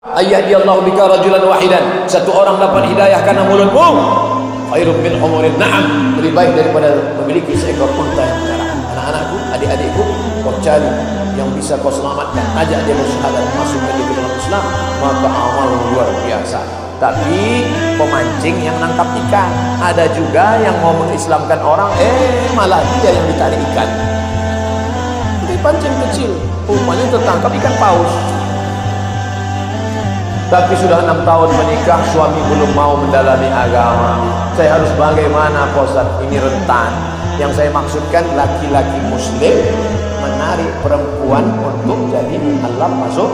Ayyadiyallahu bika rajulan wahidan, satu orang dapat hidayah karena mulutmu, khairum min humurin na'am, lebih baik daripada memiliki seekor unta yang merah. Anak-anakku, adik-adikku, kau cari yang bisa kau selamatkan, ajak dia bersyahadat, masukkan dia ke dalam Islam, maka amal luar biasa. Tapi pemancing yang nangkap ikan, ada juga yang mau mengislamkan orang, malah dia yang ditarik ikan. Ini pancing kecil, rupanya tertangkap ikan paus. Tapi sudah 6 tahun menikah, suami belum mau mendalami agama. Saya harus bagaimana, Pak Ustaz? Ini rentan. Yang saya maksudkan laki-laki muslim menarik perempuan untuk jadi mualaf masuk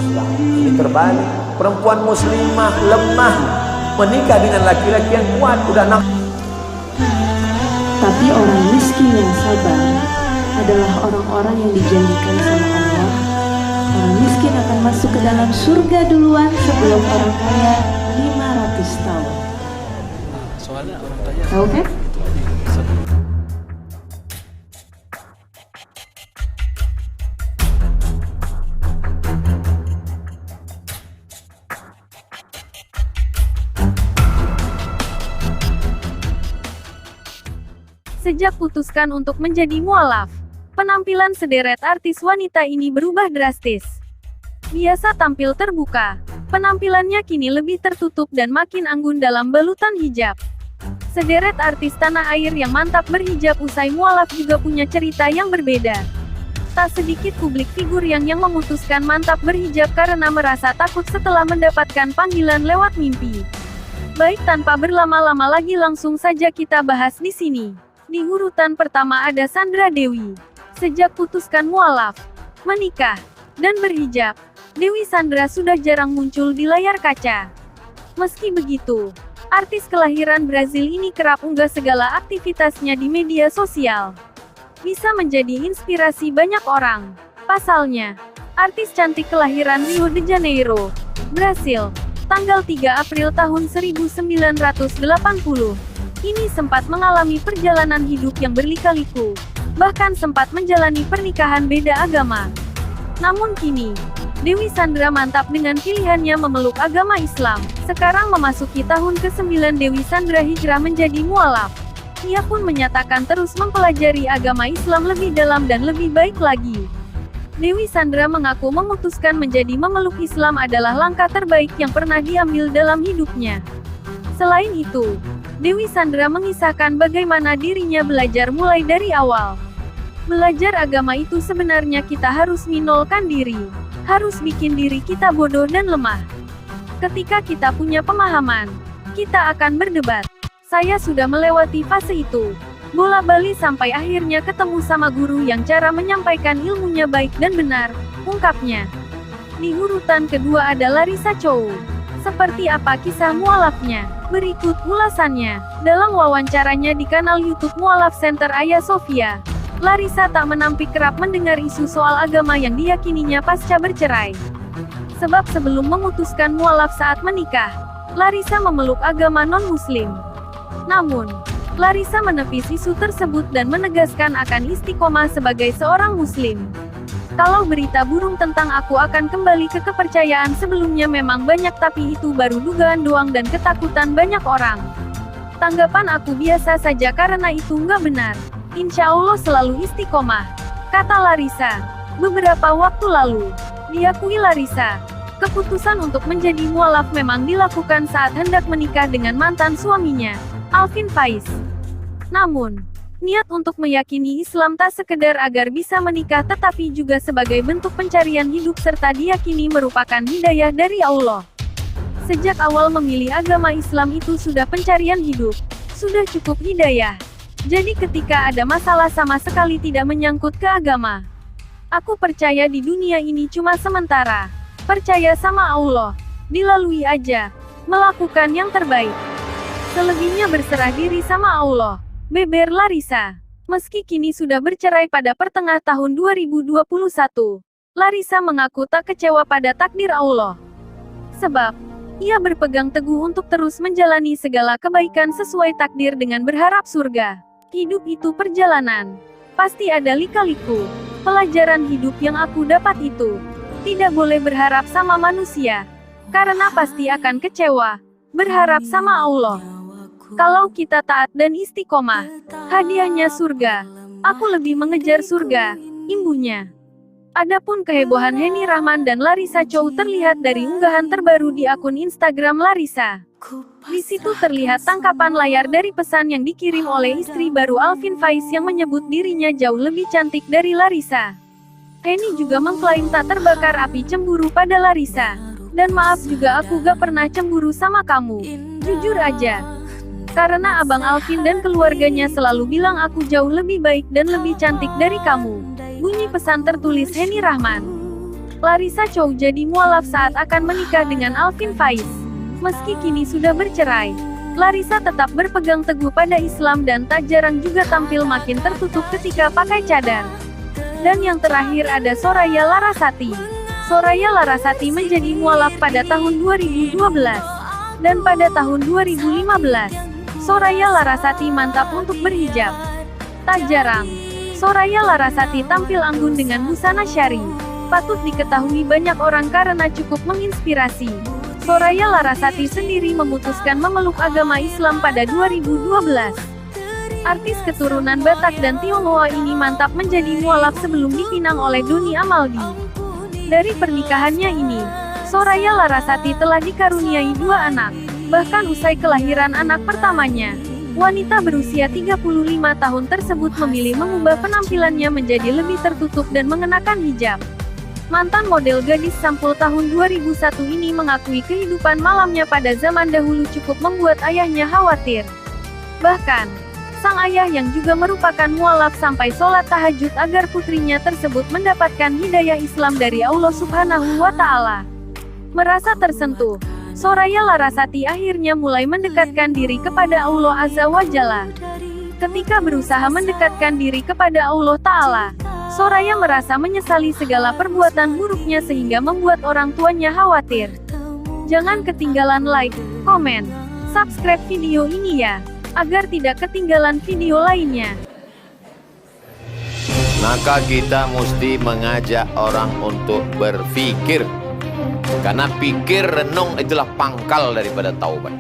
Islam. Ini terbalik. Perempuan muslimah lemah menikah dengan laki-laki yang kuat, udah Tapi orang miskin yang sabar adalah orang-orang yang dijanjikan sama Allah. Orang miskin akan masuk ke dalam surga duluan sebelum orang kaya 500 tahun. Soalnya orang kaya Tahu kan? Sejak putuskan untuk menjadi mualaf, penampilan sederet artis wanita ini berubah drastis. Biasa tampil terbuka, penampilannya kini lebih tertutup dan makin anggun dalam balutan hijab. Sederet artis tanah air yang mantap berhijab usai mualaf juga punya cerita yang berbeda. Tak sedikit publik figur yang memutuskan mantap berhijab karena merasa takut setelah mendapatkan panggilan lewat mimpi. Baik, tanpa berlama-lama lagi langsung saja kita bahas di sini. Di urutan pertama ada Sandra Dewi. Sejak putuskan mualaf, menikah, dan berhijab, Dewi Sandra sudah jarang muncul di layar kaca. Meski begitu, artis kelahiran Brazil ini kerap unggah segala aktivitasnya di media sosial. Bisa menjadi inspirasi banyak orang. Pasalnya, artis cantik kelahiran Rio de Janeiro, Brasil, tanggal 3 April tahun 1980. Ini sempat mengalami perjalanan hidup yang berlika-liku, bahkan sempat menjalani pernikahan beda agama. Namun kini, Dewi Sandra mantap dengan pilihannya memeluk agama Islam. Sekarang memasuki tahun ke-9 Dewi Sandra hijrah menjadi mualaf. Ia pun menyatakan terus mempelajari agama Islam lebih dalam dan lebih baik lagi. Dewi Sandra mengaku memutuskan menjadi memeluk Islam adalah langkah terbaik yang pernah diambil dalam hidupnya. Selain itu, Dewi Sandra mengisahkan bagaimana dirinya belajar mulai dari awal. Belajar agama itu sebenarnya kita harus minolkan diri, harus bikin diri kita bodoh dan lemah. Ketika kita punya pemahaman, kita akan berdebat. Saya sudah melewati fase itu, bola-bali sampai akhirnya ketemu sama guru yang cara menyampaikan ilmunya baik dan benar, ungkapnya. Di urutan kedua ada Larissa Chow. Seperti apa kisah mualafnya? Berikut ulasannya. Dalam wawancaranya di kanal YouTube Mualaf Center Ayah Sofia, Larissa tak menampik kerap mendengar isu soal agama yang diyakininya pasca bercerai. Sebab sebelum memutuskan mualaf saat menikah, Larissa memeluk agama non-muslim. Namun, Larissa menepis isu tersebut dan menegaskan akan istiqomah sebagai seorang muslim. Kalau berita burung tentang aku akan kembali ke kepercayaan sebelumnya memang banyak, tapi itu baru dugaan doang dan ketakutan banyak orang. Tanggapan aku biasa saja karena itu nggak benar. Insya Allah selalu istiqomah, kata Larissa. Beberapa waktu lalu, diakui Larissa, keputusan untuk menjadi mualaf memang dilakukan saat hendak menikah dengan mantan suaminya, Alvin Faiz. Namun, niat untuk meyakini Islam tak sekedar agar bisa menikah tetapi juga sebagai bentuk pencarian hidup serta diyakini merupakan hidayah dari Allah. Sejak awal memilih agama Islam itu sudah pencarian hidup, sudah cukup hidayah. Jadi ketika ada masalah sama sekali tidak menyangkut ke agama. Aku percaya di dunia ini cuma sementara. Percaya sama Allah, dilalui aja, melakukan yang terbaik. Selebihnya berserah diri sama Allah. Beber Larissa. Meski kini sudah bercerai pada pertengahan tahun 2021, Larissa mengaku tak kecewa pada takdir Allah. Sebab, ia berpegang teguh untuk terus menjalani segala kebaikan sesuai takdir dengan berharap surga. Hidup itu perjalanan. Pasti ada lika-liku. Pelajaran hidup yang aku dapat itu. Tidak boleh berharap sama manusia. karena pasti akan kecewa. Berharap sama Allah. Kalau kita taat dan istiqomah, hadiahnya surga. Aku lebih mengejar surga, imbuhnya. Adapun kehebohan Henny Rahman dan Larissa Chow terlihat dari unggahan terbaru di akun Instagram Larissa. Di situ terlihat tangkapan layar dari pesan yang dikirim oleh istri baru Alvin Faiz yang menyebut dirinya jauh lebih cantik dari Larissa. Henny juga mengklaim tak terbakar api cemburu pada Larissa. Dan maaf juga aku gak pernah cemburu sama kamu. Jujur aja. Karena Abang Alvin dan keluarganya selalu bilang aku jauh lebih baik dan lebih cantik dari kamu. Bunyi pesan tertulis Henny Rahman. Larissa Chow jadi mualaf saat akan menikah dengan Alvin Faiz. Meski kini sudah bercerai, Larissa tetap berpegang teguh pada Islam dan tak jarang juga tampil makin tertutup ketika pakai cadar. Dan yang terakhir ada Soraya Larasati. Soraya Larasati menjadi mualaf pada tahun 2012. Dan pada tahun 2015, Soraya Larasati mantap untuk berhijab. Tak jarang, Soraya Larasati tampil anggun dengan busana syari. Patut diketahui banyak orang karena cukup menginspirasi. Soraya Larasati sendiri memutuskan memeluk agama Islam pada 2012. Artis keturunan Batak dan Tionghoa ini mantap menjadi mualaf sebelum dipinang oleh Doni Amaldi. Dari pernikahannya ini, Soraya Larasati telah dikaruniai 2 anak. Bahkan usai kelahiran anak pertamanya, wanita berusia 35 tahun tersebut memilih mengubah penampilannya menjadi lebih tertutup dan mengenakan hijab. Mantan model gadis sampul tahun 2001 ini mengakui kehidupan malamnya pada zaman dahulu cukup membuat ayahnya khawatir. Bahkan, sang ayah yang juga merupakan mualaf sampai sholat tahajud agar putrinya tersebut mendapatkan hidayah Islam dari Allah Subhanahu wa Ta'ala. Merasa tersentuh, Soraya Larasati akhirnya mulai mendekatkan diri kepada Allah Azza wa Jalla. Ketika berusaha mendekatkan diri kepada Allah Ta'ala, Soraya merasa menyesali segala perbuatan buruknya sehingga membuat orang tuanya khawatir. Jangan ketinggalan like, komen, subscribe video ini ya, agar tidak ketinggalan video lainnya. Maka kita mesti mengajak orang untuk berpikir. Karena pikir renung itulah pangkal daripada taubat.